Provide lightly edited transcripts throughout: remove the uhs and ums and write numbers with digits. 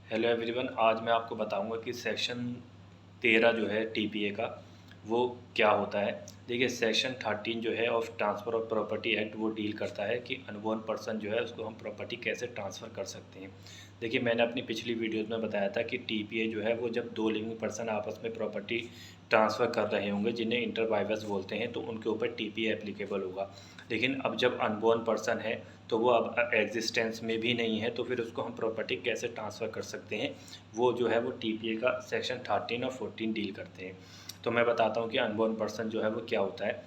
Hello everyone, आज मैं आपको बताऊंगा कि सेक्शन 13 जो है टीपीए का वो क्या होता है। देखिए, सेक्शन 13 जो है of transfer of property act वो डील करता है कि अनबोर्न पर्सन जो है उसको हम प्रॉपर्टी कैसे ट्रांसफ़र कर सकते हैं। देखिए, मैंने अपनी पिछली वीडियोज़ में बताया था कि टीपीए जो है वो जब दो लिविंग पर्सन आपस में प्रॉपर्टी ट्रांसफ़र कर रहे होंगे जिन्हें इंटर बाइवर्स बोलते हैं, तो उनके ऊपर टीपीए एप्लीकेबल होगा। लेकिन अब जब अनबोर्न पर्सन है तो वो अब एग्जिस्टेंस में भी नहीं है, तो फिर उसको हम प्रॉपर्टी कैसे ट्रांसफ़र कर सकते हैं, वो जो है वो टीपीए का सेक्शन 13 और 14 डील करते हैं। तो मैं बताता हूँ कि अनबोर्न पर्सन जो है वो क्या होता है।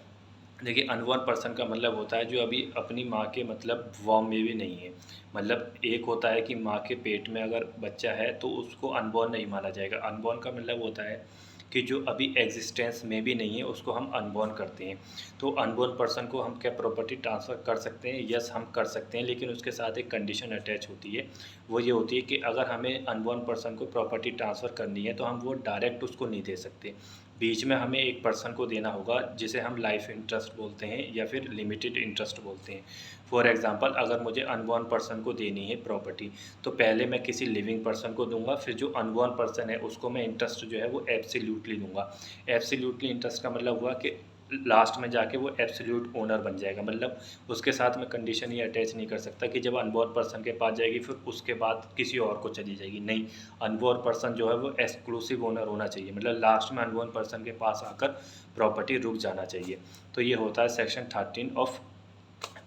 देखिए, अनबोर्न पर्सन का मतलब होता है जो अभी अपनी माँ के मतलब वॉर्म में भी नहीं है। मतलब एक होता है कि माँ के पेट में अगर बच्चा है तो उसको अनबोर्न नहीं माना जाएगा। अनबोर्न का मतलब होता है कि जो अभी एग्जिस्टेंस में भी नहीं है उसको हम अनबोर्न करते हैं। तो अनबोर्न पर्सन को हम क्या प्रॉपर्टी ट्रांसफ़र कर सकते हैं? यस, हम कर सकते हैं, लेकिन उसके साथ एक कंडीशन अटैच होती है। वो ये होती है कि अगर हमें अनबोर्न पर्सन को प्रॉपर्टी ट्रांसफ़र करनी है तो हम वो डायरेक्ट उसको नहीं दे सकते। बीच में हमें एक पर्सन को देना होगा जिसे हम लाइफ इंटरेस्ट बोलते हैं या फिर लिमिटेड इंटरेस्ट बोलते हैं। फॉर एग्जांपल, अगर मुझे अनबोर्न पर्सन को देनी है प्रॉपर्टी, तो पहले मैं किसी लिविंग पर्सन को दूंगा, फिर जो अनबोर्न पर्सन है उसको मैं इंटरेस्ट जो है वो एब्सोल्यूटली दूंगा। एब्सोल्यूटली इंटरेस्ट का मतलब हुआ कि लास्ट में जाके वो एब्सोल्यूट ओनर बन जाएगा। मतलब उसके साथ मैं कंडीशन ये अटैच नहीं कर सकता कि जब अनबोर्न पर्सन के पास जाएगी फिर उसके बाद किसी और को चली जाएगी। नहीं, अनबोर्न पर्सन जो है वो एक्सक्लूसिव ओनर होना चाहिए। मतलब लास्ट में अनबोर्न पर्सन के पास आकर प्रॉपर्टी रुक जाना चाहिए। तो ये होता है सेक्शन 13 ऑफ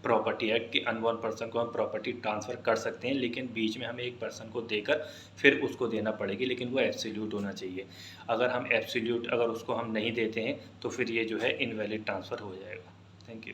प्रॉपर्टी एक्ट कि अनबोर्न पर्सन को हम प्रॉपर्टी ट्रांसफ़र कर सकते हैं, लेकिन बीच में हमें एक पर्सन को देकर फिर उसको देना पड़ेगी, लेकिन वो एब्सोल्यूट होना चाहिए। अगर हम एब्सोल्यूट अगर उसको हम नहीं देते हैं तो फिर ये जो है इनवैलिड ट्रांसफ़र हो जाएगा। Thank you.